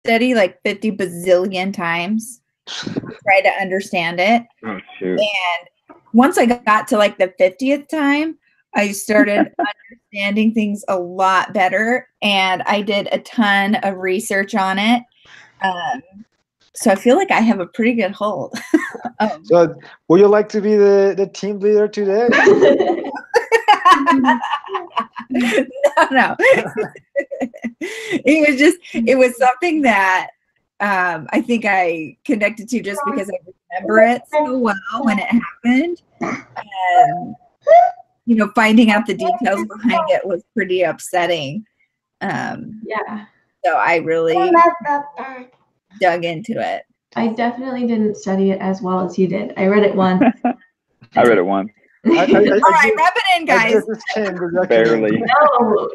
study like 50 bazillion times to try to understand it. Oh, shoot. And once I got to like the 50th time, I started understanding things a lot better, and I did a ton of research on it. So I feel like I have a pretty good hold. So would you like to be the team leader today? No. It was something that I think I connected to just because I remember it so well when it happened. And, you know, finding out the details behind it was pretty upsetting. Yeah. So I really dug into it. I definitely didn't study it as well as you did. I read it once. I read it once. All right, rub it in, guys. Barely. No,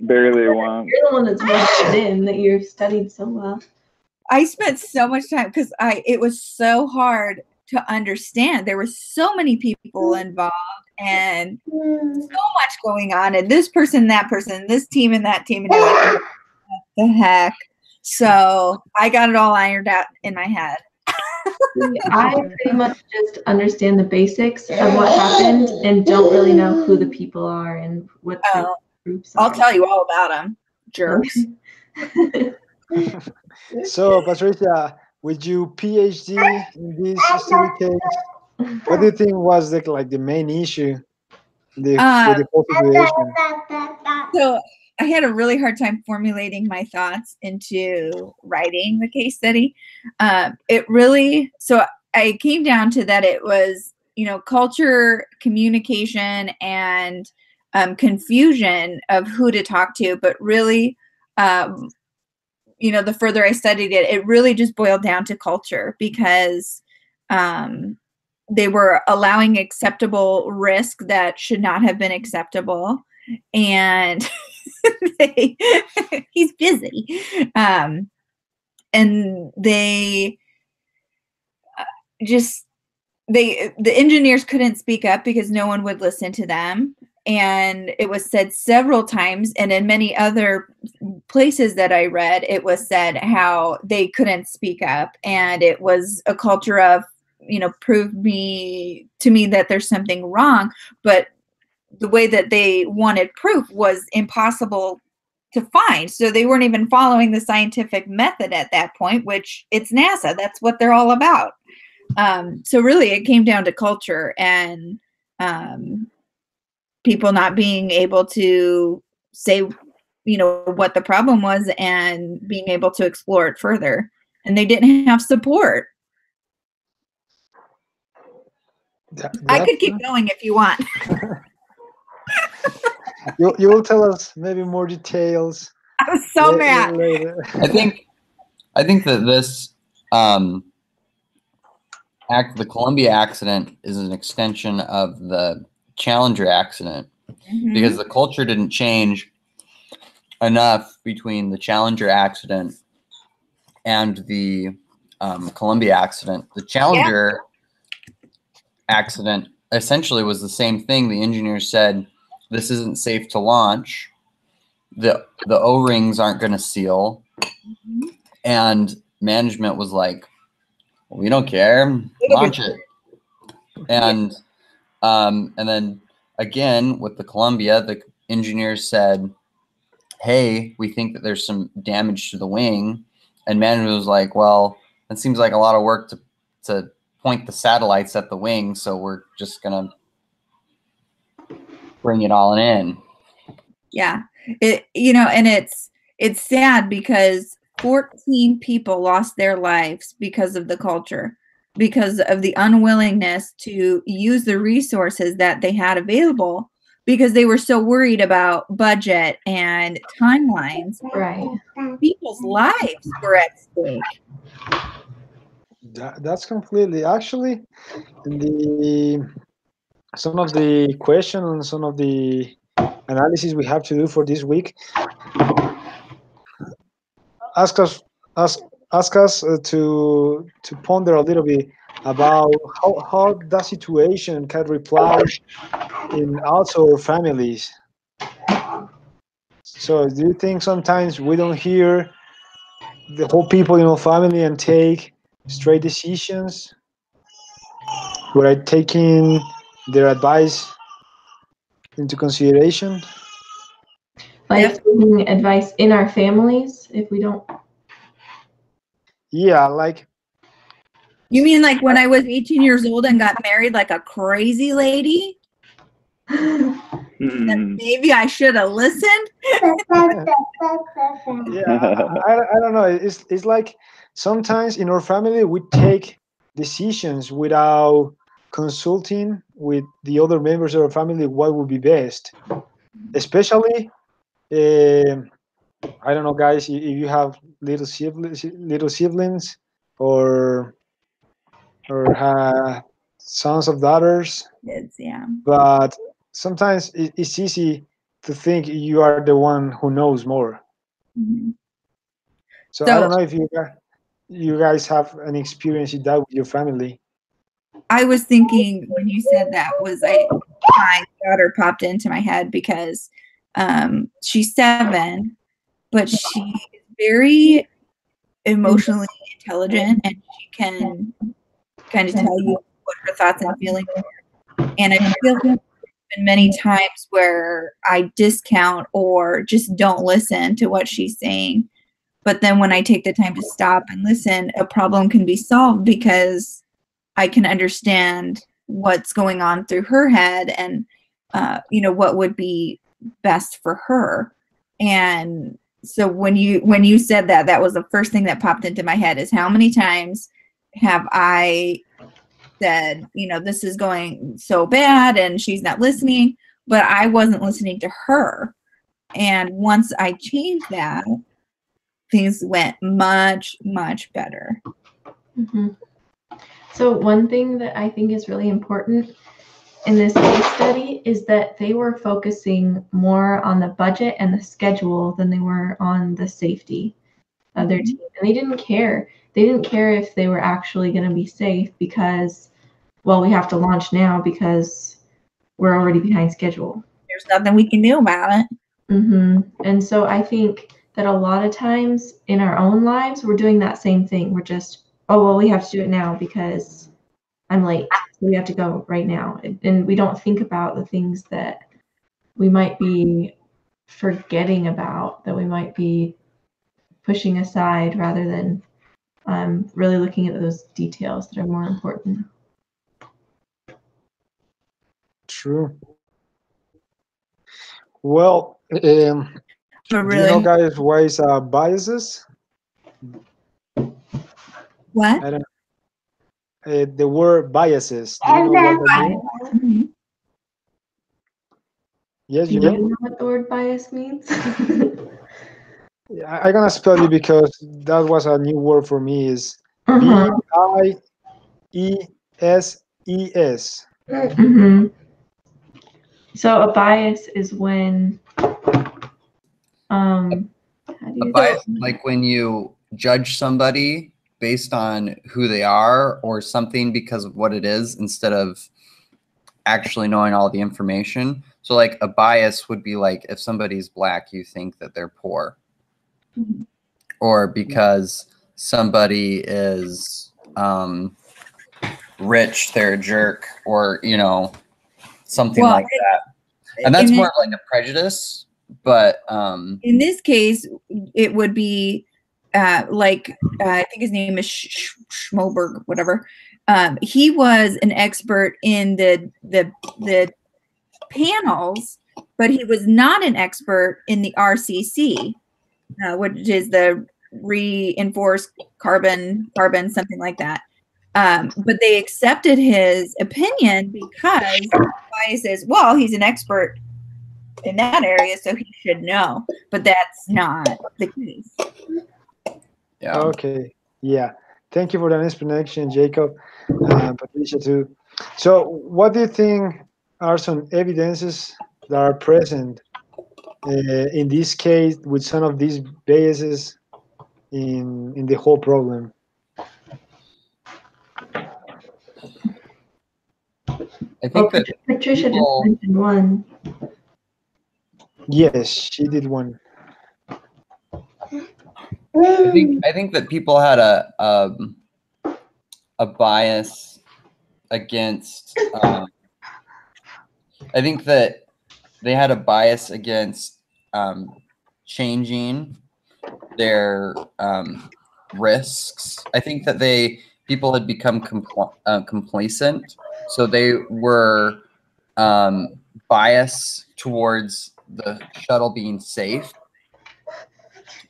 Barely once. you're the one that's rubbed it in that you've studied so well. I spent so much time because it was so hard to understand. There were so many people involved and so much going on, and this person, that person, this team and that team, and you're like, what the heck? So I got it all ironed out in my head. I pretty much just understand the basics of what happened and don't really know who the people are and what the groups are. I'll tell you all about them, jerks. So, Patricia, with your PhD in this study case, what do you think was the main issue with the whole situation? So I had a really hard time formulating my thoughts into writing the case study. So I came down to that it was, you know, culture, communication, and confusion of who to talk to, but really, you know, the further I studied it, it really just boiled down to culture because they were allowing acceptable risk that should not have been acceptable. And he's busy. And they the engineers couldn't speak up because no one would listen to them. And it was said several times, and in many other places that I read, it was said how they couldn't speak up. And it was a culture of, you know, prove to me that there's something wrong. But the way that they wanted proof was impossible to find. So they weren't even following the scientific method at that point, which it's NASA. That's what they're all about. So really it came down to culture and people not being able to say, you know, what the problem was and being able to explore it further. And they didn't have support. I could keep going if you want. You will tell us maybe more details. I was so mad. Later. I think that this the Columbia accident is an extension of the Challenger accident because the culture didn't change enough between the Challenger accident and the Columbia accident. The Challenger accident essentially was the same thing. The engineers said, this isn't safe to launch. The O-rings aren't going to seal. And management was like, well, we don't care. Launch it. And then again, with the Columbia, the engineers said, hey, we think that there's some damage to the wing. And management was like, well, it seems like a lot of work to point the satellites at the wing, so we're just going to bring it all in. Yeah. You know, and it's sad because 14 people lost their lives because of the culture, because of the unwillingness to use the resources that they had available, because they were so worried about budget and timelines. Right. People's lives were at stake. That's completely actually some of the questions and some of the analysis we have to do for this week ask us to ponder a little bit about how that situation can reply in also families. So do you think sometimes we don't hear the whole people in our family and take straight decisions without taking their advice into consideration? Like taking advice in our families if we don't. Yeah, like You mean like when I was 18 years old and got married like a crazy lady? Then maybe I should have listened. yeah, I don't know. It's like sometimes in our family we take decisions without consulting with the other members of our family what would be best. Especially, I don't know, guys, if you have little siblings, or sons of daughters. Kids, yeah. But sometimes it's easy to think you are the one who knows more. Mhm. So So- I don't know if you guys have an experience in that with your family. I was thinking when you said that my daughter popped into my head because she's 7, but she is very emotionally intelligent and she can kind of tell you what her thoughts and feelings are. And I feel like there's been many times where I discount or just don't listen to what she's saying. But then when I take the time to stop and listen, a problem can be solved because I can understand what's going on through her head and, what would be best for her. And so when you said that, that was the first thing that popped into my head is how many times have I said, this is going so bad and she's not listening, but I wasn't listening to her. And once I changed that, things went much, much better. Mm-hmm. So one thing that I think is really important in this case study is that they were focusing more on the budget and the schedule than they were on the safety of their team. And they didn't care. They didn't care if they were actually going to be safe because, well, we have to launch now because we're already behind schedule. There's nothing we can do about it. Mm-hmm. And so I think that a lot of times in our own lives, we're doing that same thing. We're just, oh, well, we have to do it now because I'm late. So we have to go right now. And we don't think about the things that we might be forgetting about, that we might be pushing aside rather than really looking at those details that are more important. True. Well, But do you really, know, guys, what is biases? what? I don't know. The word biases. Do you know what that means? Mhm. Yes, Do you you know? know what the word bias means? I'm gonna spell it because that was a new word for me. Is Uh-huh. BIESES. Mm-hmm. So a bias is when how do A you bias, like when you judge somebody based on who they are or something because of what it is instead of actually knowing all the information. So like a bias would be like if somebody's black, you think that they're poor. Mhm. Or because somebody is rich, they're a jerk, or something Well, like that. And that's in more it- of like a prejudice, but in this case, it would be I think his name is Schmoberg, whatever. He was an expert in the panels, but he was not an expert in the RCC, which is the reinforced carbon, something like that. But they accepted his opinion because Bias says, well, he's an expert in that area, so he should know. But that's not the case. yeah. Okay. Yeah. Thank you for that explanation, Jacob. Patricia too. So, what do you think are some evidences that are present in this case with some of these biases in the whole problem? I think that Patricia people- just mentioned one. Yes, she did one. I think that people had a bias against. I think that they had a bias against changing their risks. I think that people had become complacent, so they were biased towards the shuttle being safe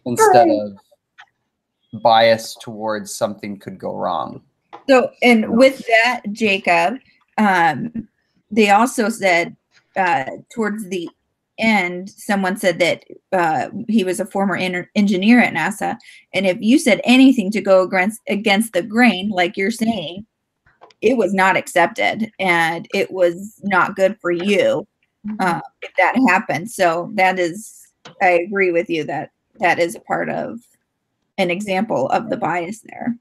instead of biased towards something could go wrong. So, and with that, Jacob, they also said towards the end, someone said that he was a former engineer at NASA, and if you said anything to go against the grain, like you're saying, it was not accepted, and it was not good for you if that happened. So that is, I agree with you that that is a part of an example of the bias there.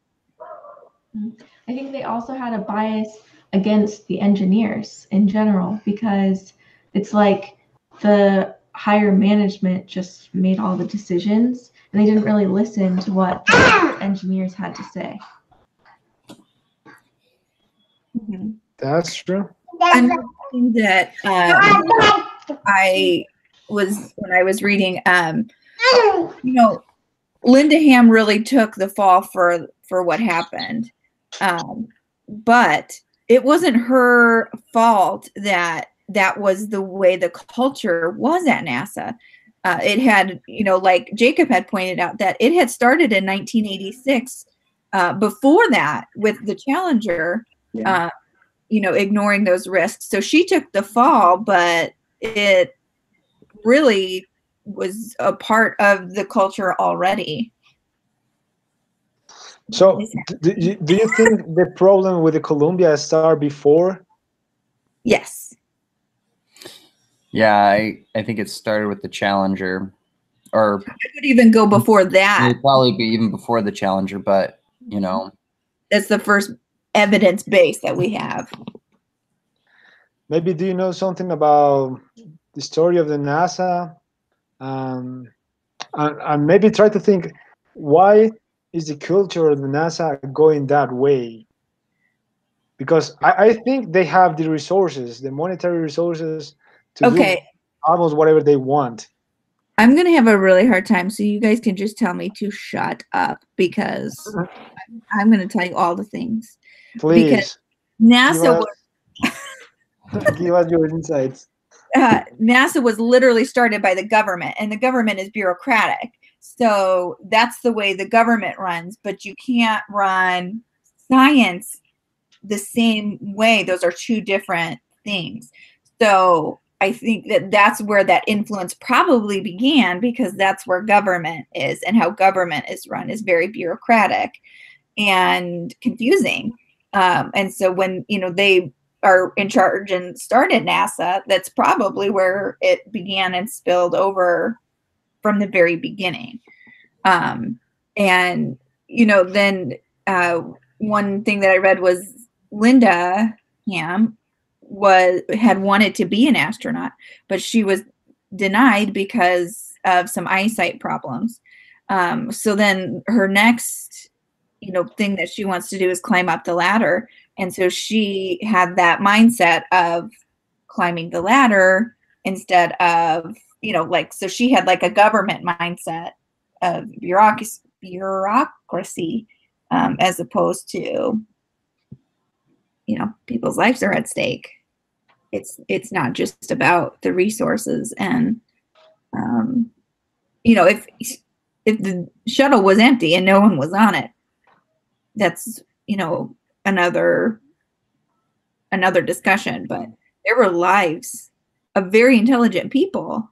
I think they also had a bias against the engineers in general, because it's like the higher management just made all the decisions and they didn't really listen to what the engineers had to say. Mm-hmm. That's true. Another thing that when I was reading, you know, Linda Ham really took the fall for what happened, but it wasn't her fault that was the way the culture was at NASA. It had, you know, like Jacob had pointed out, that it had started in 1986. Before that, with the Challenger, you know, ignoring those risks. So she took the fall, but it really was a part of the culture already. So do you think the problem with the Columbia started before? Yes. Yeah, I think it started with the Challenger, or it could even go before that. It would probably be even before the Challenger, but you know, that's the first evidence base that we have. Maybe do you know something about the story of the NASA? And maybe try to think, why is the culture of the NASA going that way? Because I think they have the resources, the monetary resources to do almost whatever they want. I'm going to have a really hard time, so you guys can just tell me to shut up, because I'm going to tell you all the things. Please. Because NASA give us your insights. NASA was literally started by the government, and the government is bureaucratic. So that's the way the government runs, but you can't run science the same way. Those are two different things. So I think that that's where that influence probably began, because that's where government is, and how government is run is very bureaucratic and confusing. And so when, you know, they are in charge and started NASA, that's probably where it began and spilled over from the very beginning. And, you know, then one thing that I read was Linda Ham had wanted to be an astronaut, but she was denied because of some eyesight problems. So then her next, you know, thing that she wants to do is climb up the ladder. And so she had that mindset of climbing the ladder instead of, you know, like, so she had like a government mindset of bureaucracy, as opposed to, you know, people's lives are at stake. It's not just about the resources. And, you know, if the shuttle was empty and no one was on it, that's, you know, another discussion. But there were lives of very intelligent people.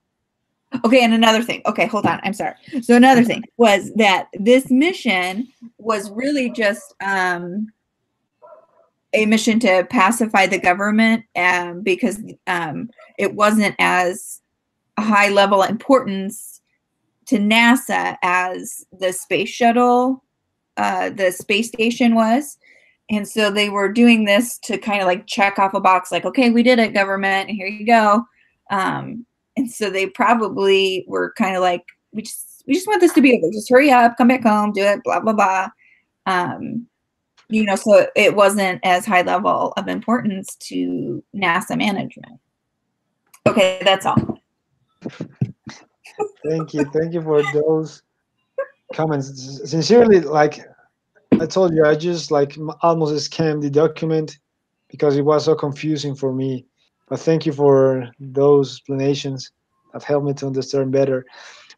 Okay, and another thing. Okay, hold on. I'm sorry. So another thing was that this mission was really just a mission to pacify the government, because it wasn't as high level importance to NASA as the space shuttle, the space station was. And so they were doing this to kind of like check off a box, like, okay, we did it, government, and here you go. And so they probably were kind of like, we just we just want this to be over. Just hurry up, come back home, do it, blah, blah, blah. So it wasn't as high level of importance to NASA management. Okay, that's all. Thank you for those comments. Sincerely, like I told you, I just like almost scanned the document because it was so confusing for me. But thank you for those explanations that helped me to understand better.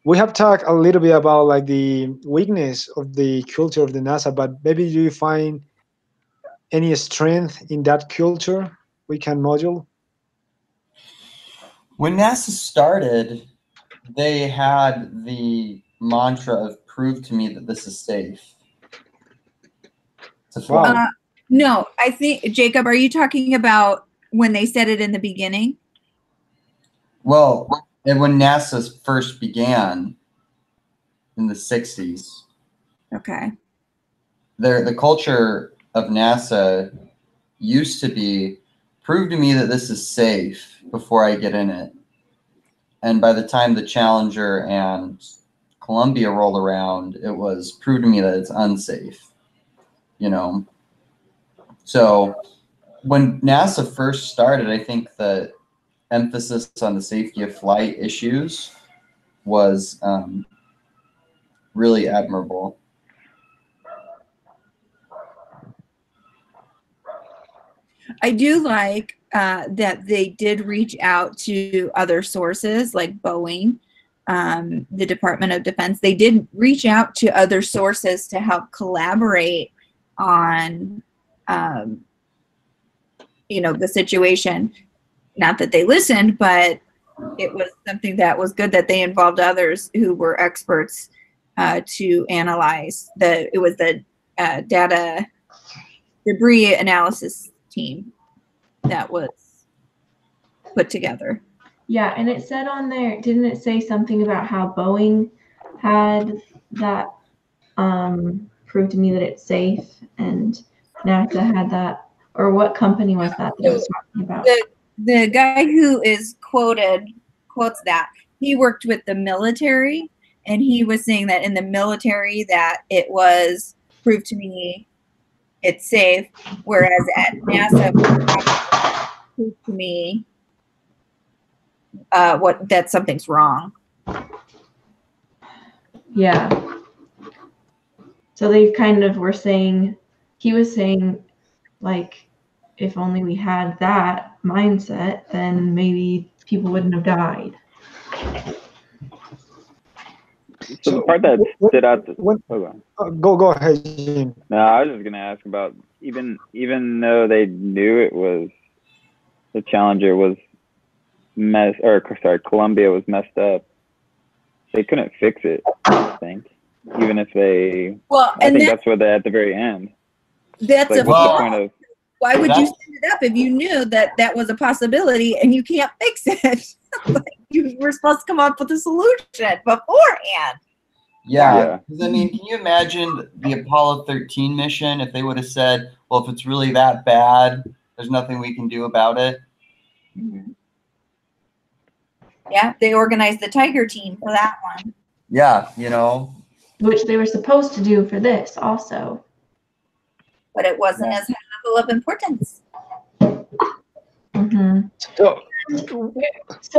We have talked a little bit about like the weakness of the culture of the NASA, but maybe do you find any strength in that culture we can module? When NASA started, they had the mantra of "prove to me that this is safe." Wow. No, I think, Jacob, are you talking about when they said it in the beginning? Well, and when NASA first began in the 60s, Okay. the culture of NASA used to be, prove to me that this is safe before I get in it. And by the time the Challenger and Columbia rolled around, it was, prove to me that it's unsafe. So when NASA first started, I think the emphasis on the safety of flight issues was really admirable. I do like that they did reach out to other sources like Boeing, the Department of Defense. They did reach out to other sources to help collaborate on, the situation. Not that they listened, but it was something that was good that they involved others who were experts to analyze. It was the data debris analysis team that was put together. Yeah, and it said on there, didn't it say something about how Boeing had that prove to me that it's safe, and NASA had that, or what company was that it was talking about? The guy who is quotes that, he worked with the military, and he was saying that in the military that it was proved to me it's safe, whereas at NASA proved to me that something's wrong. Yeah. So they kind of were saying, he was saying, like, if only we had that mindset, then maybe people wouldn't have died. So the part that stood out. Go ahead, Jim. No, I was just gonna ask about even though they knew it was the Challenger was Columbia was messed up, they couldn't fix it. I think, even if they. Well, I think that's what they at the very end. That's like, what's the point of? Why would you send it up if you knew that that was a possibility and you can't fix it? Like, you were supposed to come up with a solution beforehand. Yeah. I mean, can you imagine the Apollo 13 mission if they would have said, well, if it's really that bad, there's nothing we can do about it? Mm-hmm. Yeah, they organized the Tiger team for that one. Yeah, Which they were supposed to do for this also. But it wasn't as high level of importance. Mm-hmm. So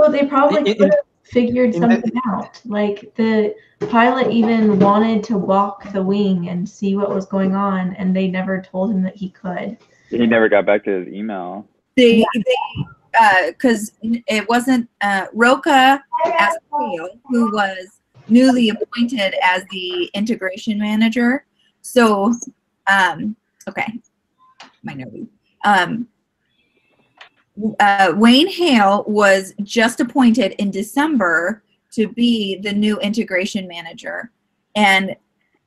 they probably could have figured something out. Like the pilot even wanted to walk the wing and see what was going on, and they never told him that he could. He never got back to his email. Because it wasn't Rocha Asquio, who was newly appointed as the integration manager. So, okay, my note. Wayne Hale was just appointed in December to be the new integration manager, and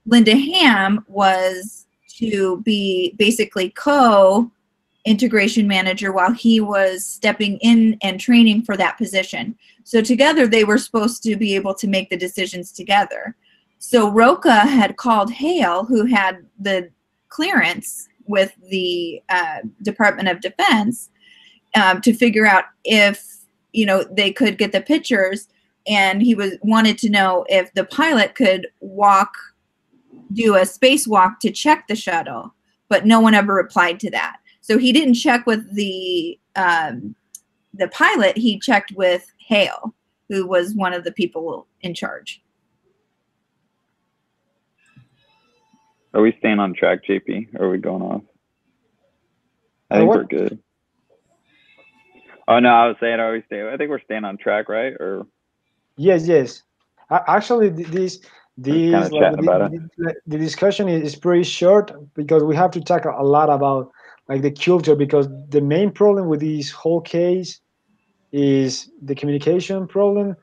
Linda Ham was to be basically co-integration manager while he was stepping in and training for that position. So together they were supposed to be able to make the decisions together. So Rocha had called Hale, who had the clearance with the Department of Defense, to figure out if they could get the pictures and he wanted to know if the pilot could do a spacewalk to check the shuttle, but no one ever replied to that. So he didn't check with the pilot. He checked with Hale, who was one of the people in charge. Are we staying on track, JP? Or are we going off? I think we're good. Oh no, I was saying, I think we're staying on track, right? Or yes. Actually, the discussion is pretty short because we have to talk a lot about like the culture, because the main problem with this whole case is the communication problem,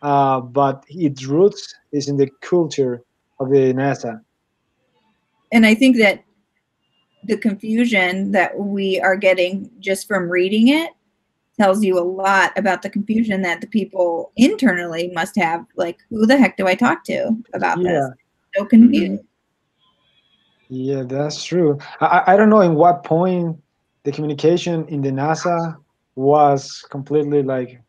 but its roots is in the culture of the NASA. And I think that the confusion that we are getting just from reading it tells you a lot about the confusion that the people internally must have. Like, who the heck do I talk to about this? So confused. Yeah, that's true. I don't know in what point the communication in the NASA was completely like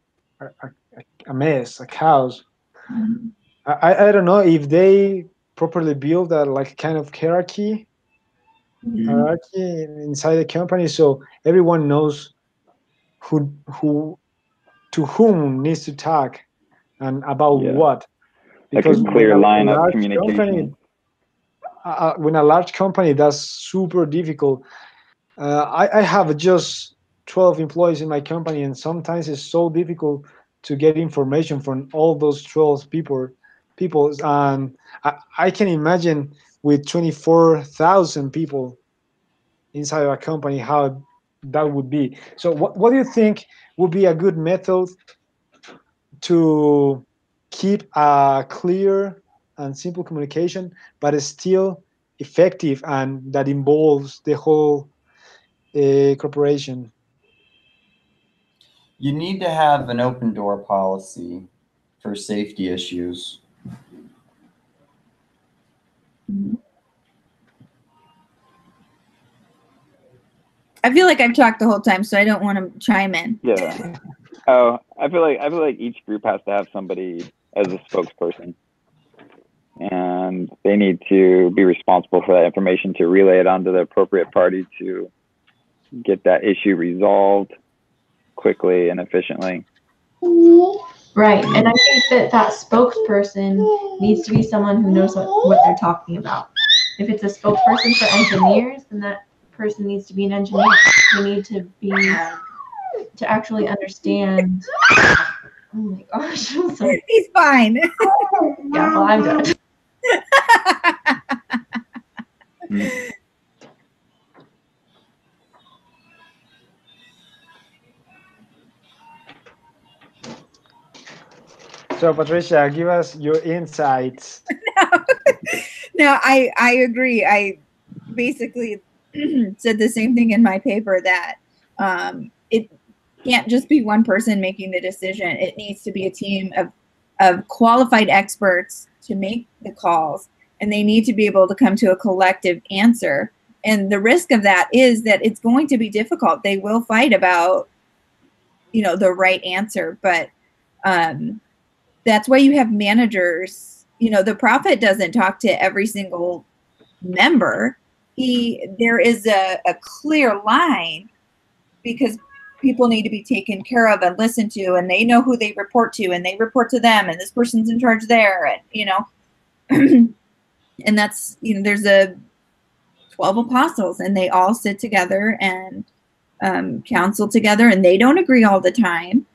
a mess, a chaos. Mhm. I don't know if they properly build a like kind of hierarchy inside the company, so everyone knows who to whom needs to talk and about what. Because like a clear line of communication. When a large company, that's super difficult. I have just 12 employees in my company, and sometimes it's so difficult to get information from all those 12 people. And I can imagine with 24,000 people inside a company how that would be. So what do you think would be a good method to keep a clear and simple communication, but is still effective and that involves the whole corporation? You need to have an open door policy for safety issues. I feel like I've talked the whole time, so I don't want to chime in. Yeah. Oh, I feel like each group has to have somebody as a spokesperson, and they need to be responsible for that information to relay it onto the appropriate party to get that issue resolved quickly and efficiently. Right, and I think that spokesperson needs to be someone who knows what they're talking about. If it's a spokesperson for engineers, then that person needs to be an engineer. They need to actually understand. Oh my gosh, I'm sorry. He's fine. Yeah, well, I'm done. So Patricia, give us your insights. No, I agree. I basically said the same thing in my paper, that it can't just be one person making the decision. It needs to be a team of qualified experts to make the calls, and they need to be able to come to a collective answer. And the risk of that is that it's going to be difficult. They will fight about, the right answer, but that's why you have managers. The prophet doesn't talk to every single member. There is a clear line, because people need to be taken care of and listened to, and they know who they report to, and they report to them, and this person's in charge there, and and that's, there's 12 apostles, and they all sit together and counsel together, and they don't agree all the time,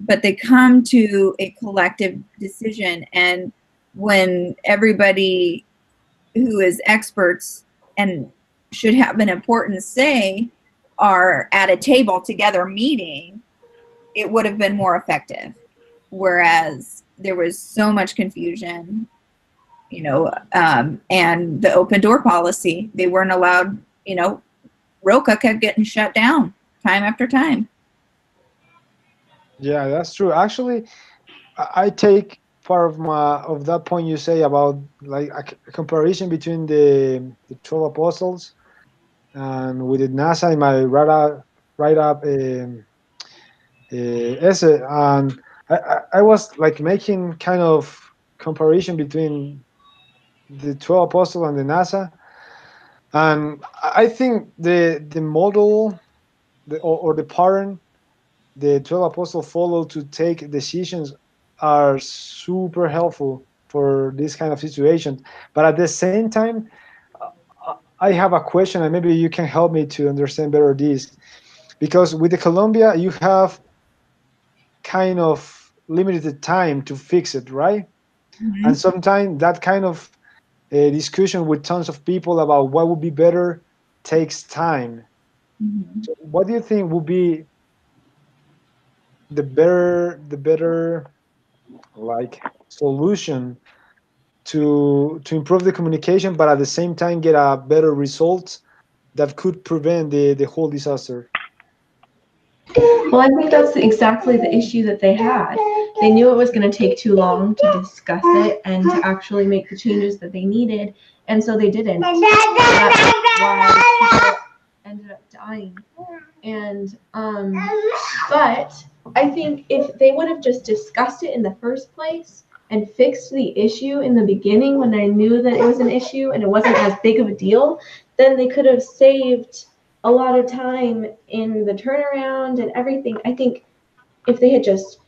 but they come to a collective decision. And when everybody who is experts and should have an important say are at a table together meeting, it would have been more effective. Whereas there was so much confusion, and the open door policy, they weren't allowed, Roca kept getting shut down time after time. Yeah, that's true. Actually, I take part of that point you say about like a comparison between the 12 apostles and with the NASA in my write up essay. And I was like making kind of comparison between the 12 apostles and the NASA, and I think the model or the pattern the 12 apostles follow to take decisions are super helpful for this kind of situation. But at the same time, I have a question, and maybe you can help me to understand better this, because with the Columbia you have kind of limited time to fix it, right? Mhm. And sometimes that kind of discussion with tons of people about what would be better takes time. Mhm. So what do you think would be the better like solution to improve the communication, but at the same time get a better result that could prevent the whole disaster? Well, I think that's exactly the issue that they had. They knew it was going to take too long to discuss it and to actually make the changes that they needed, and so they didn't. That's why people ended up dying. And but I think if they would have just discussed it in the first place and fixed the issue in the beginning when they knew that it was an issue and it wasn't as big of a deal, then they could have saved a lot of time in the turnaround and everything. I think if they had just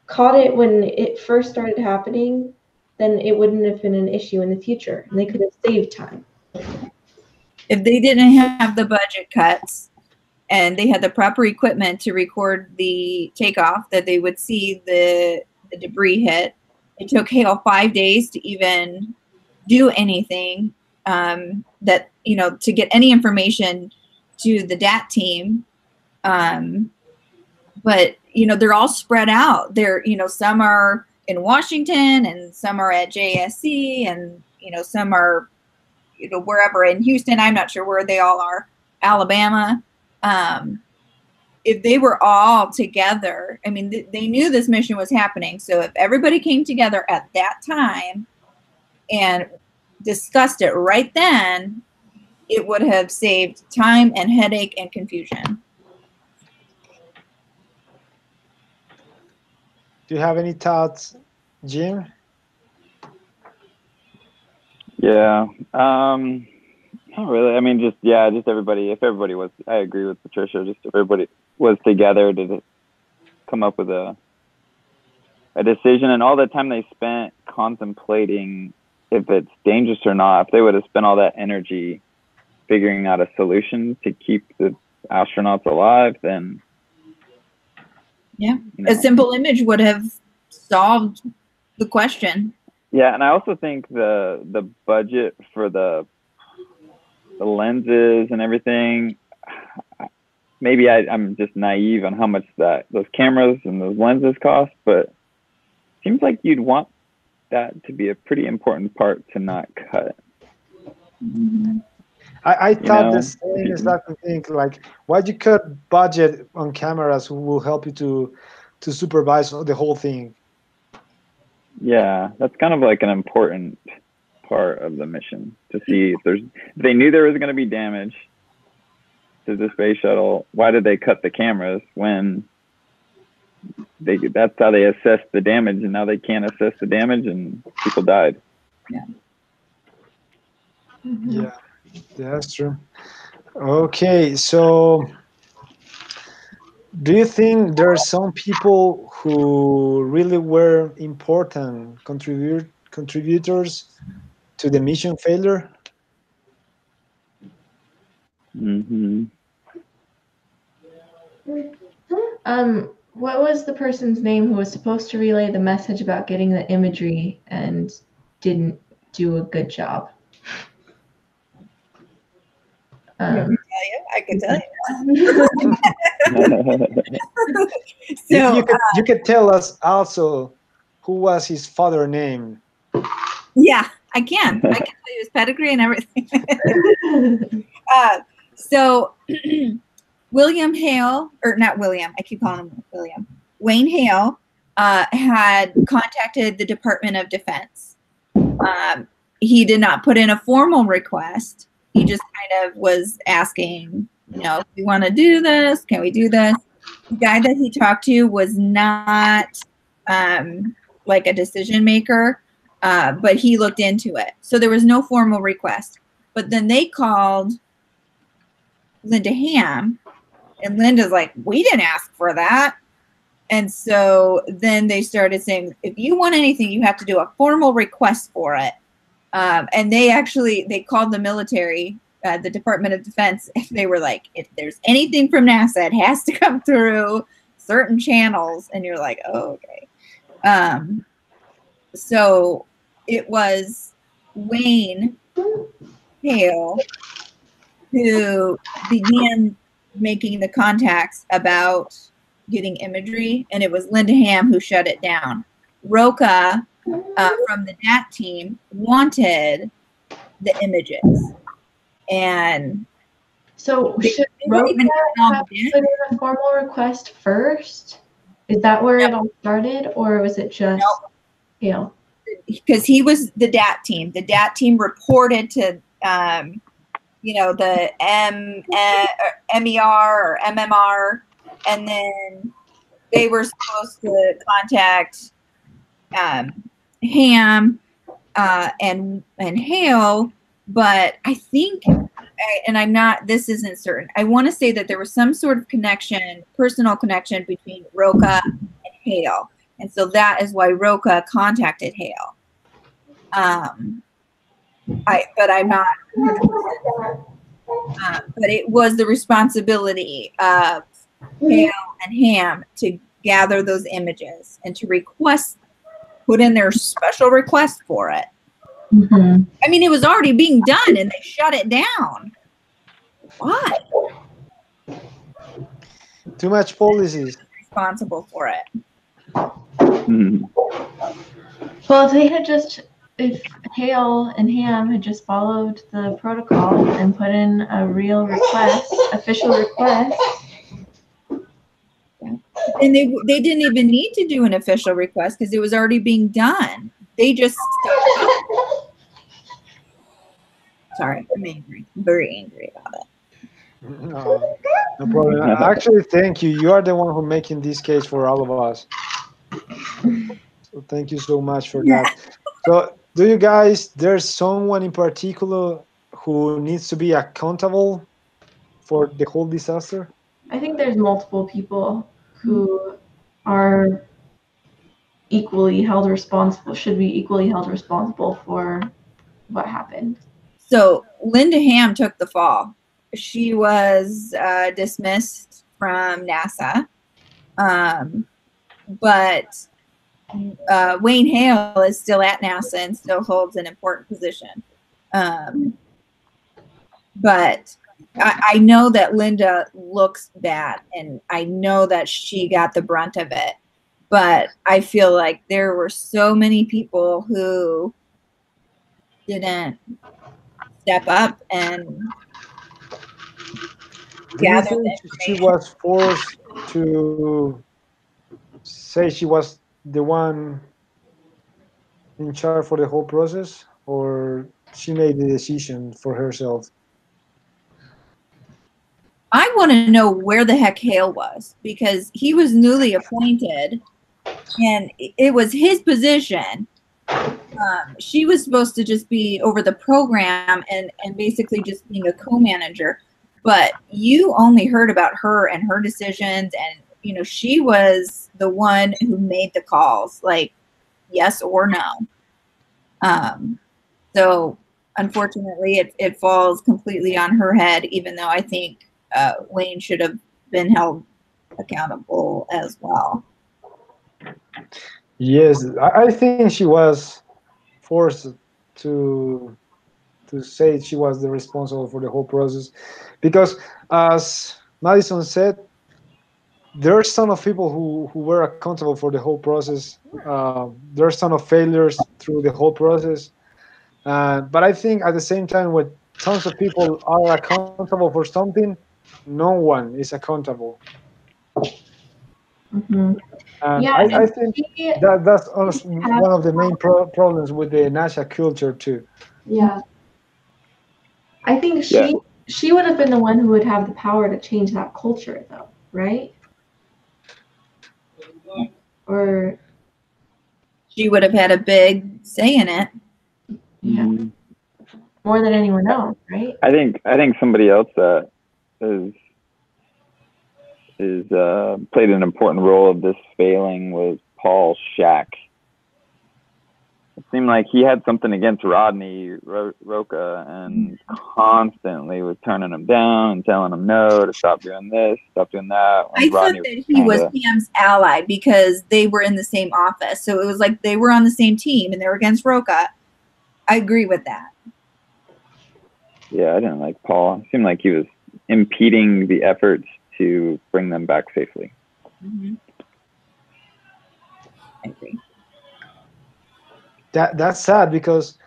caught it when it first started happening, then it wouldn't have been an issue in the future, and they could have saved time. If they didn't have the budget cuts and they had the proper equipment to record the takeoff, that they would see the debris hit. It took Hale 5 days to even do anything, that, you know, to get any information to the DAT team. But, you know, they're all spread out. They're, you know, some are in Washington and some are at JSC, and, you know, some are, you know, wherever in Houston. I'm not sure where they all are, Alabama. If they were all together, I mean, they knew this mission was happening. So if everybody came together at that time and discussed it right then, it would have saved time and headache and confusion. Do you have any thoughts, Jim? Yeah. Not really. I mean, just everybody. If everybody was, I agree with Patricia. Just if everybody was together to come up with a decision, and all the time they spent contemplating if it's dangerous or not, if they would have spent all that energy figuring out a solution to keep the astronauts alive, then Yeah, you know. a simple image would have solved the question. Yeah, and I also think the budget for the lenses and everything, maybe I'm just naive on how much those cameras and those lenses cost, but it seems like you'd want that to be a pretty important part to not cut. Mm-hmm. I thought the same exact thing. Like, why you cut budget on cameras who will help you to supervise the whole thing? Yeah, that's kind of like an important part of the mission, to see if they knew there was going to be damage to the space shuttle. Why did they cut the cameras when that's how they assessed the damage, and now they can't assess the damage and people died? Yeah. Mm-hmm. Yeah, that's true. Okay, so do you think there are some people who really were important contributors to the mission failure? Mm-hmm. What was the person's name who was supposed to relay the message about getting the imagery and didn't do a good job? I can tell you. So you could tell us also who was his father name. yeah, I can tell you his pedigree and everything. So William Hale, or not William, I keep calling him William. Wayne Hale had contacted the Department of Defense. He did not put in a formal request. He just kind of was asking, you know, do we want to do this? Can we do this? The guy that he talked to was not like a decision maker, but he looked into it. So there was no formal request. But then they called Linda Ham, and Linda's like, we didn't ask for that. And so then they started saying, if you want anything, you have to do a formal request for it. And they called the military, the Department of Defense. They were like, if there's anything from NASA, it has to come through certain channels. And you're like, oh, okay. So it was Wayne Hale who began making the contacts about getting imagery, and it was Linda Ham who shut it down. Roca from the DAT team wanted the images, and So should they weren't even Roca have put in a formal request first? Is that where it all started, or was it just Hale? because he was the DAT team. The DAT team reported to the MER or MMR, and then they were supposed to contact Ham and Hale, but I think, and I'm not, this isn't certain, I want to say that there was some sort of connection, personal connection between Roca and Hale, and so that is why Roca contacted Hale. But I'm not 100%. But it was the responsibility of Hale and Ham to gather those images and to put in their special request for it. Mm-hmm. I mean, it was already being done and they shut it down. Why? Too much policies. Responsible for it. Well, if Hale and Ham had just followed the protocol and put in a real request, official request. And they didn't even need to do an official request because it was already being done. They just stopped. Sorry, I'm angry. I'm very angry about it. No problem. Actually, thank you. You are the one who's making this case for all of us. So thank you so much for that. So do you guys, there's someone in particular who needs to be accountable for the whole disaster? I think there's multiple people who are equally held responsible, should be equally held responsible for what happened. So Linda Ham took the fall. She was dismissed from NASA, but Wayne Hale is still at NASA and still holds an important position. But I know that Linda looks bad, and I know that she got the brunt of it. But I feel like there were so many people who didn't step up and gather the information. She was forced to say she was the one in charge for the whole process, or she made the decision for herself? I want to know where the heck Hale was, because he was newly appointed and it was his position. She was supposed to just be over the program and basically just being a co-manager, but you only heard about her and her decisions, and she was the one who made the calls, like yes or no. So unfortunately it falls completely on her head, even though I think Wayne should have been held accountable as well. Yes, I think she was forced to say she was the responsible for the whole process, because as Madison said, there are some of people who were accountable for the whole process. There are some of failures through the whole process, but I think at the same time, when tons of people are accountable for something, no one is accountable. Mm-hmm. And Yeah, I think that's also one of the main problems with the NASA culture too. Yeah. I think she would have been the one who would have the power to change that culture, though, right? Or she would have had a big say in it. Yeah. Mhm. More than anyone else, right? I think somebody else that played an important role of this failing was Paul Shack. It seemed like he had something against Rodney Roca and constantly was turning him down and telling him no, to stop doing this, stop doing that. I thought that he was Pam's ally because they were in the same office. So it was like they were on the same team and they were against Roca. I agree with that. Yeah, I didn't like Paul. It seemed like he was impeding the efforts to bring them back safely. Mm-hmm. I agree. That's sad because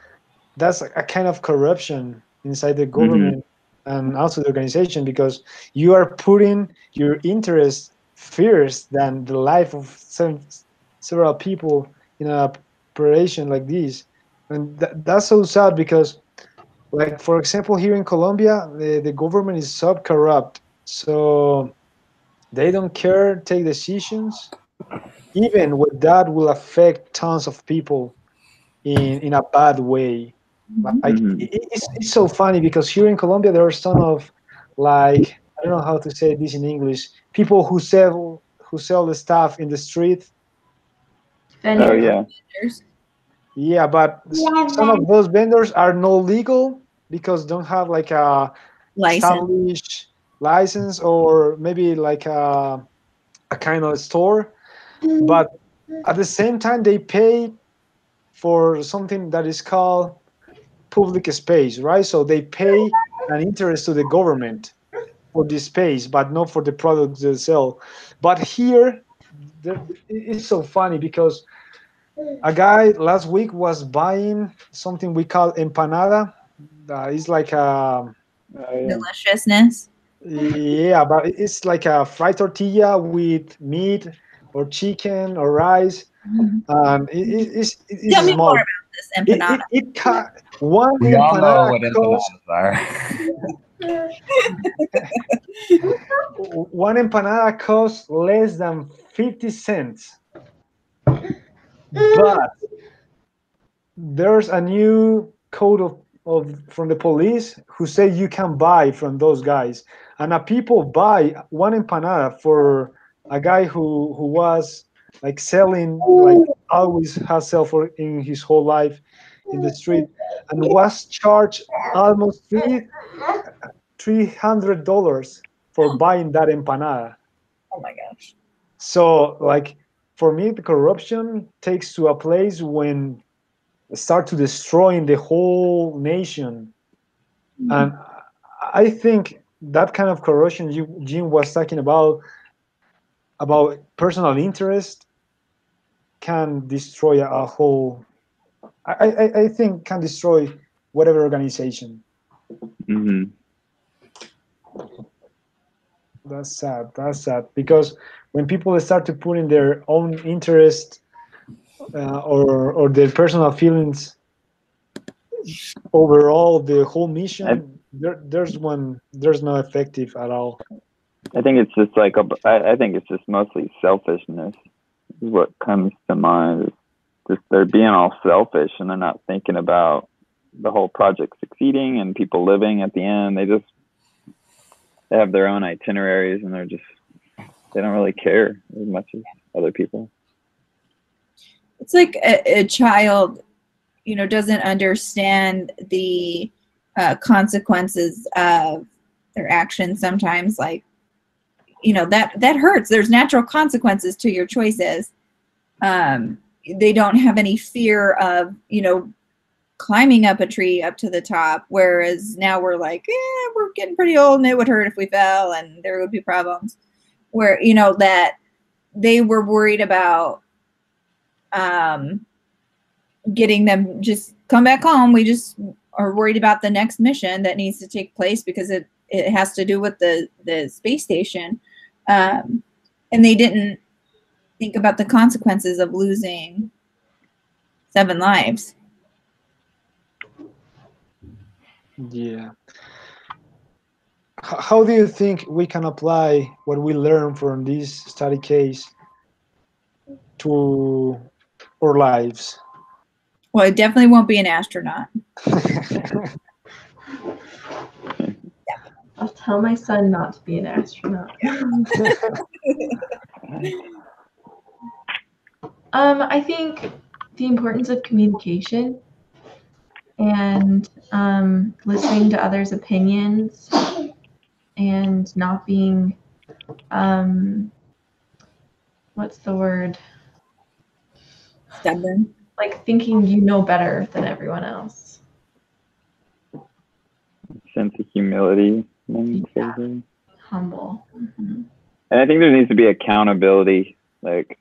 that's a kind of corruption inside the government and also the organization, because you are putting your interest first than the life of several people in a operation like this. And that's so sad because, like, for example, here in Colombia, the government is so corrupt. So they don't care, take decisions, even when that will affect tons of people in a bad way. Like it's so funny because here in Colombia there are some of, like, I don't know how to say this in English, people who sell the stuff in the street. Oh yeah. Yeah, but some of those vendors are no legal because don't have like a established license or maybe like a kind of store. But at the same time they pay for something that is called public space, right? So they pay an interest to the government for this space, but not for the products they sell. But here, it's so funny because a guy last week was buying something we call empanada. It's like a deliciousness. Yeah, but it's like a fried tortilla with meat or chicken or rice. It's Tell me small. more about this empanada. One we all know empanada what costs, empanadas are. one empanada costs less than 50 cents. But there's a new code of from the police who say you can buy from those guys, and people buy one empanada for a guy who was like selling, like always has sell for in his whole life in the street, and was charged almost $300 for buying that empanada. Oh my gosh. So, like, for me, the corruption takes to a place when start to destroying the whole nation. And I think that kind of corruption Jim was talking about personal interest can destroy a whole, I think can destroy whatever organization. That's sad because when people start to put in their own interest or their personal feelings overall the whole mission, there's no effective at all. I think it's just like I think it's just mostly selfishness is what comes to mind. It's just they're being all selfish and they're not thinking about the whole project succeeding and people living at the end. They have their own itineraries and they don't really care as much as other people. It's like a child, doesn't understand the consequences of their actions sometimes. Like, that hurts. There's natural consequences to your choices. They don't have any fear of, climbing up a tree up to the top. Whereas now we're like, we're getting pretty old and it would hurt if we fell and there would be problems. Where, that they were worried about getting them just come back home. We just are worried about the next mission that needs to take place because it has to do with the space station. And they didn't think about the consequences of losing 7 lives. Yeah. How do you think we can apply what we learned from this study case to our lives? Well, I definitely won't be an astronaut. I'll tell my son not to be an astronaut. I think the importance of communication and listening to others' opinions and not being, what's the word? Stubborn. Like thinking you know better than everyone else. Sense of humility. Yeah. Humble. Mm-hmm. And I think there needs to be accountability, like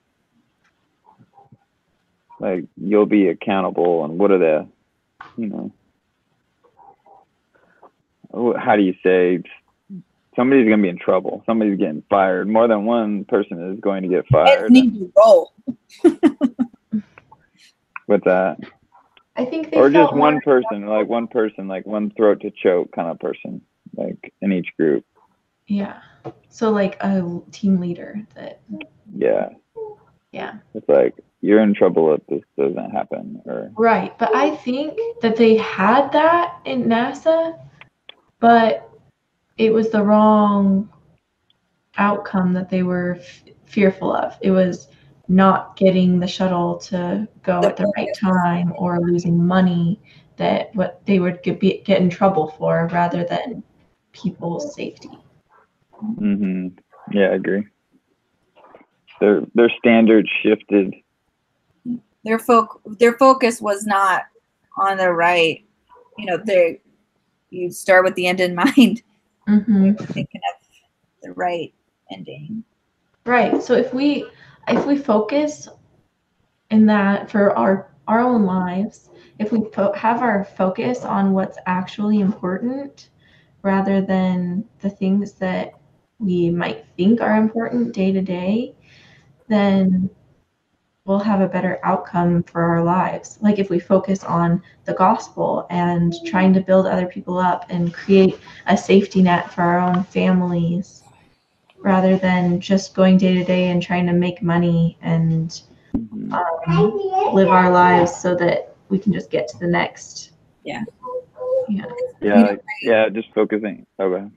you'll be accountable, and what are the, how do you say, somebody's going to be in trouble, somebody's getting fired, more than one person is going to get fired. Need to roll. With that, I think they or just felt one more- person, like one throat to choke kind of person, like in each group. Yeah. So like a team leader that. Yeah. Yeah. It's like, you're in trouble if this doesn't happen, or. Right, but I think that they had that in NASA, but it was the wrong outcome that they were fearful of. It was not getting the shuttle to go at the right time or losing money, that what they would get in trouble for, rather than people's safety. Mm-hmm. Yeah, I agree. Their standards shifted. Their focus was not on the right. You start with the end in mind. Mm-hmm. Thinking of the right ending. Right. So if we focus in that for our own lives, if we have our focus on what's actually important rather than the things that we might think are important day to day, then we'll have a better outcome for our lives. Like if we focus on the gospel and trying to build other people up and create a safety net for our own families, rather than just going day to day and trying to make money and live our lives so that we can just get to the next. Yeah. Yeah, just focusing. Okay.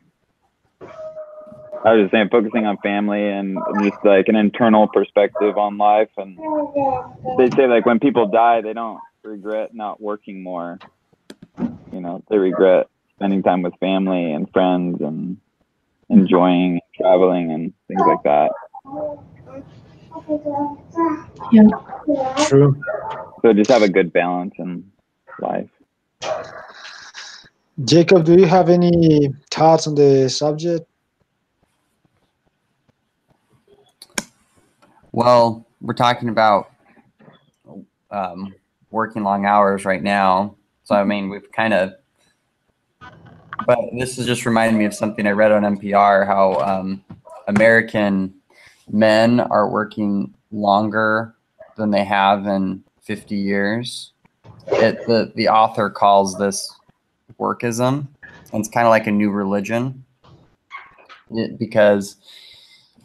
I was just saying, focusing on family and just like an internal perspective on life. And they say, like, when people die, they don't regret not working more. They regret spending time with family and friends and enjoying traveling and things like that. Yeah. True. So just have a good balance in life. Jacob, do you have any thoughts on the subject? Well, we're talking about working long hours right now. So, I mean, we've kind of, but this is just reminding me of something I read on NPR, how American men are working longer than they have in 50 years. The author calls this workism, and it's kind of like a new religion, because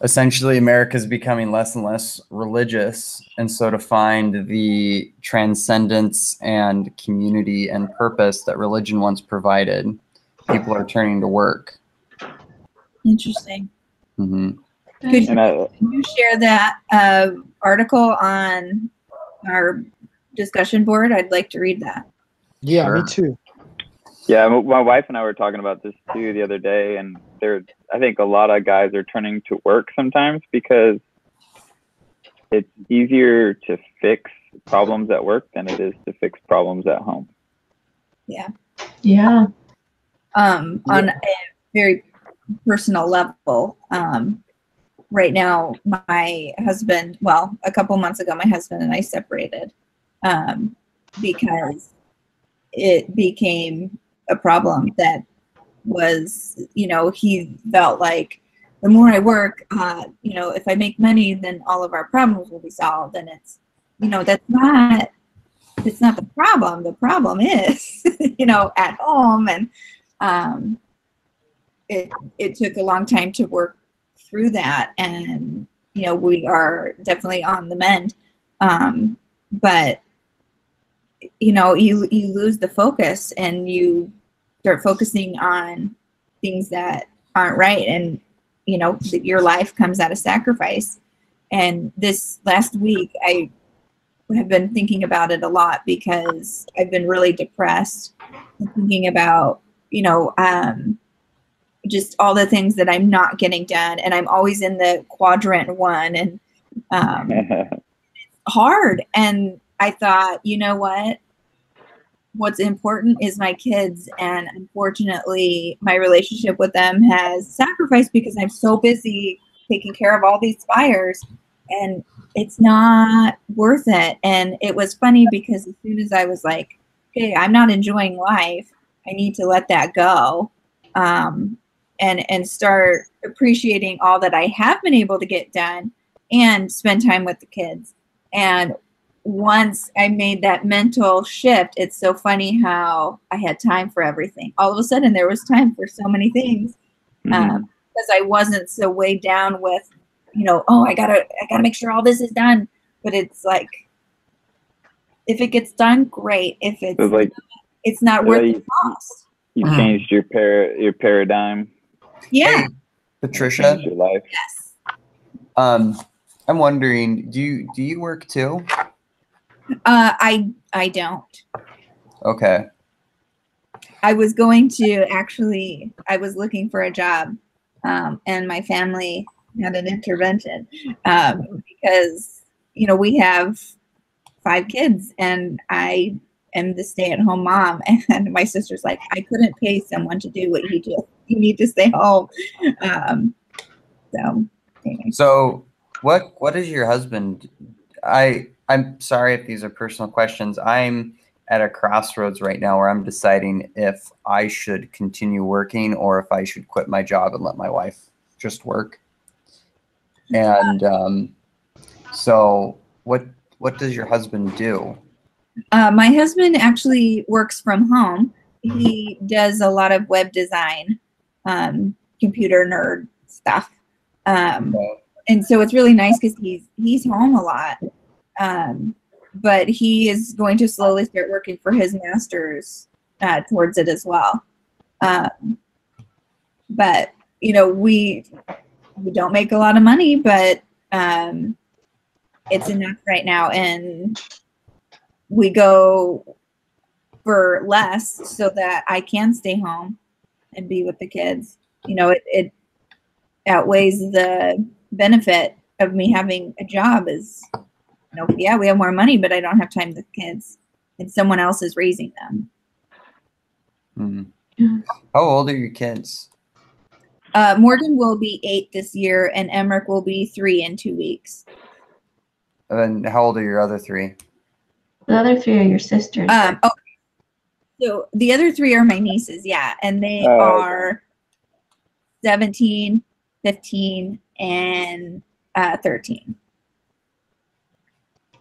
essentially America is becoming less and less religious. And so to find the transcendence and community and purpose that religion once provided, people are turning to work. Interesting. Mm-hmm. Could you share that article on our discussion board? I'd like to read that. Yeah, Sure. Me too. Yeah, my wife and I were talking about this too the other day, and I think a lot of guys are turning to work sometimes because it's easier to fix problems at work than it is to fix problems at home. Yeah. Yeah. On a very personal level, right now, my husband, well, a couple months ago, my husband and I separated because it became a problem that was, he felt like the more I work, if I make money, then all of our problems will be solved. And it's, it's not the problem. The problem is, at home. And it took a long time to work through that. And, we are definitely on the mend. but you know, you lose the focus and you start focusing on things that aren't right, and you know, your life comes at a sacrifice. And this last week I have been thinking about it a lot because I've been really depressed and thinking about, you know, just all the things that I'm not getting done, and I'm always in the quadrant 1, and hard. And I thought, you know what's important is my kids, and unfortunately my relationship with them has sacrificed because I'm so busy taking care of all these fires, and it's not worth it. And it was funny because as soon as I was like, okay, I'm not enjoying life, I need to let that go, and start appreciating all that I have been able to get done and spend time with the kids. And once I made that mental shift, it's so funny how I had time for everything. All of a sudden there was time for so many things, because I wasn't so weighed down with, you know, oh, I gotta make sure all this is done. But it's like, if it gets done, great. If it's not worth the cost. You changed your paradigm. Yeah. Hey, Patricia. Changed your life. Yes. I'm wondering, do you work too? I don't. Okay. I was going to actually, I was looking for a job, and my family had an intervention, because, you know, we have 5 kids and I am the stay-at-home mom, and my sister's like, I couldn't pay someone to do what you do. You need to stay home. So anyway. So what is your husband? I'm sorry if these are personal questions. I'm at a crossroads right now where I'm deciding if I should continue working or if I should quit my job and let my wife just work. And so what does your husband do? My husband actually works from home. He does a lot of web design, computer nerd stuff. And so it's really nice because he's home a lot. But he is going to slowly start working for his master's towards it as well. But, you know, we don't make a lot of money, but it's enough right now. And we go for less so that I can stay home and be with the kids. You know, it outweighs the benefit of me having a job is, you know, yeah, we have more money, but I don't have time with kids and someone else is raising them. Mm-hmm. How old are your kids? Morgan will be 8 this year and Emmerich will be 3 in 2 weeks. And how old are your other 3? The other 3 are your sisters. Okay. So the other 3 are my nieces, yeah, and they are 17, 15, and 13.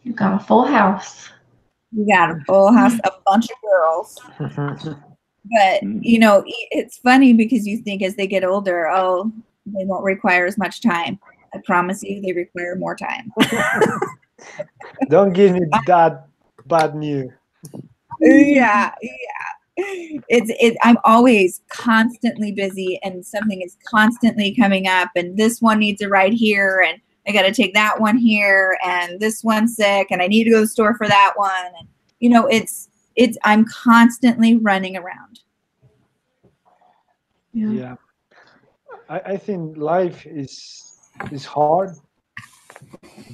You got a full house. We got a full house, a bunch of girls. But, you know, it's funny because you think as they get older, oh, they won't require as much time. I promise you they require more time. Don't give me that bad news. Yeah. I'm always constantly busy and something is constantly coming up and this one needs a ride here and I got to take that one here and this one's sick and I need to go to the store for that one. And, you know, I'm constantly running around. Yeah. I think life is hard,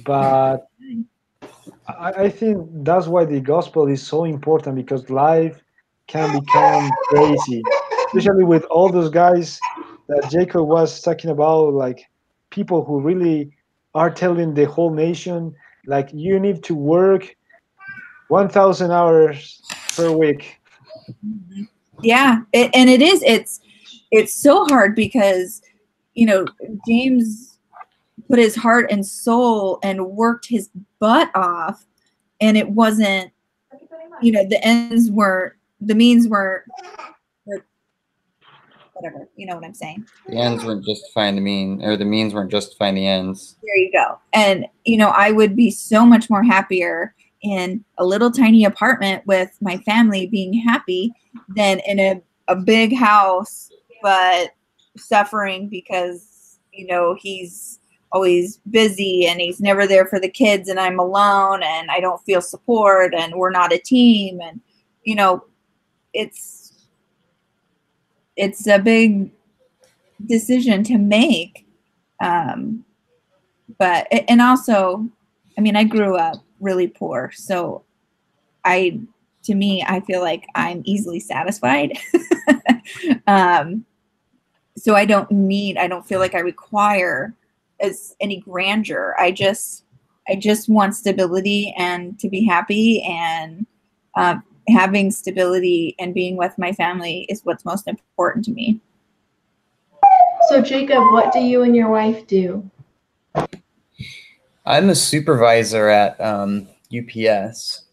but I think that's why the gospel is so important, because life can become crazy, especially with all those guys that Jacob was talking about, like people who really are telling the whole nation, like, you need to work 1,000 hours per week. Yeah, it's so hard because, you know, James put his heart and soul and worked his butt off, and it wasn't, you know, the means weren't whatever, you know what I'm saying? The ends weren't justifying the mean, or the means weren't justifying the ends. There you go. And, you know, I would be so much more happier in a little tiny apartment with my family being happy than in a big house but suffering because, you know, he's always busy and he's never there for the kids and I'm alone and I don't feel support and we're not a team. And, you know, it's a big decision to make. But, and also, I mean, I grew up really poor. So to me, I feel like I'm easily satisfied. So I don't feel like I require any grandeur. I just want stability and to be happy, and having stability and being with my family is what's most important to me. So Jacob, what do you and your wife do? I'm a supervisor at UPS,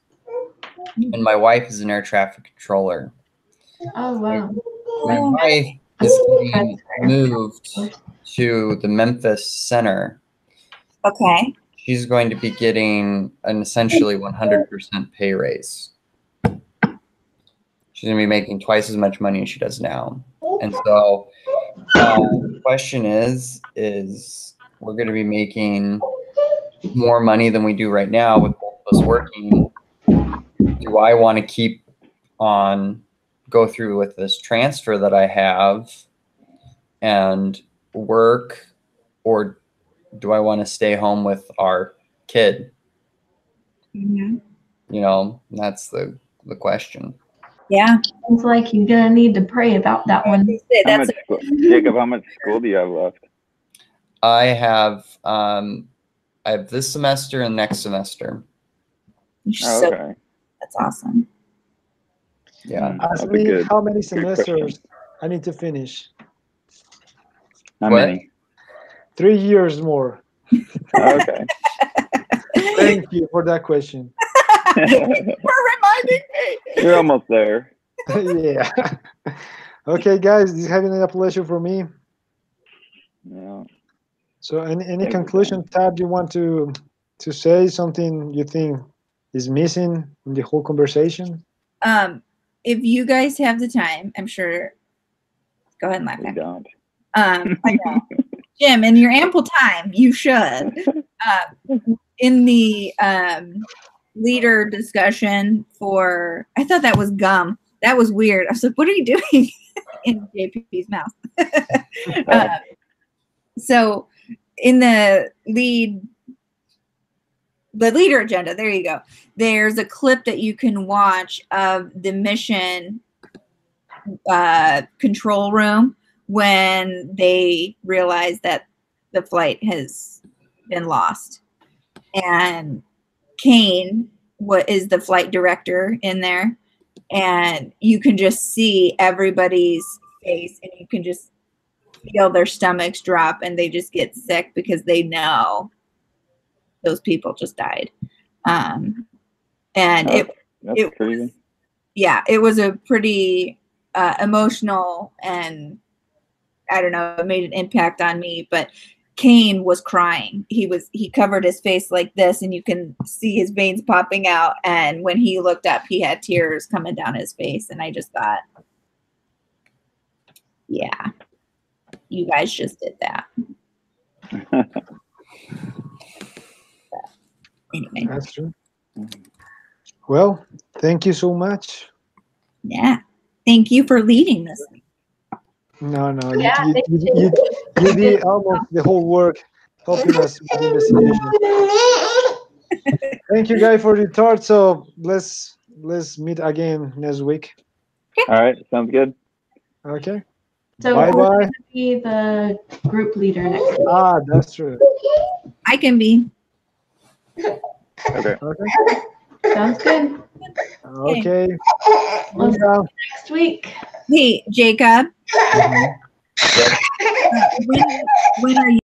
and my wife is an air traffic controller. Oh, wow. My wife is getting moved to the Memphis Center. Okay. She's going to be getting an essentially 100% pay raise. She's going to be making twice as much money as she does now. And so the question is we're going to be making more money than we do right now with both of us working. Do I want to keep on go through with this transfer that I have and work, or do I want to stay home with our kid? Mm-hmm. You know, that's the question. Yeah. Sounds like you're gonna need to pray about that one. Jacob, how much school do you have left? I have this semester and next semester. Okay. That's awesome. Yeah. Ask me how many semesters I need to finish. How many? 3 years more. Okay. Thank you for that question. For reminding me. You're almost there. Yeah. Okay, guys, this has been a pleasure for me. Yeah. So, any conclusion, Tad, you want to say something you think is missing in the whole conversation? If you guys have the time, I'm sure. Go ahead and laugh. We don't. I know. Jim, in your ample time, you should. In the leader discussion I thought that was gum. That was weird. I was like, what are you doing in JP's mouth? So in the leader agenda, there you go. There's a clip that you can watch of the mission control room when they realize that the flight has been lost. And Kane is the flight director in there. And you can just see everybody's face and you can just feel their stomachs drop and they just get sick because they know those people just died. And that's crazy. It was a pretty emotional, and I don't know, it made an impact on me, but Kane was crying. He covered his face like this and you can see his veins popping out. And when he looked up, he had tears coming down his face. And I just thought, yeah, you guys just did that. Anyway. That's true. Well, thank you so much. Yeah. Thank you for leading this. No. Yeah, you did almost the whole work helping us with the investigation. Thank you, guys, for your thoughts. So let's meet again next week. All right. Sounds good. Okay. So Bye-bye. who's gonna be the group leader next week? That's true. I can be. Okay. Sounds good. Okay. We'll see you next week. Hey, Jacob. When are you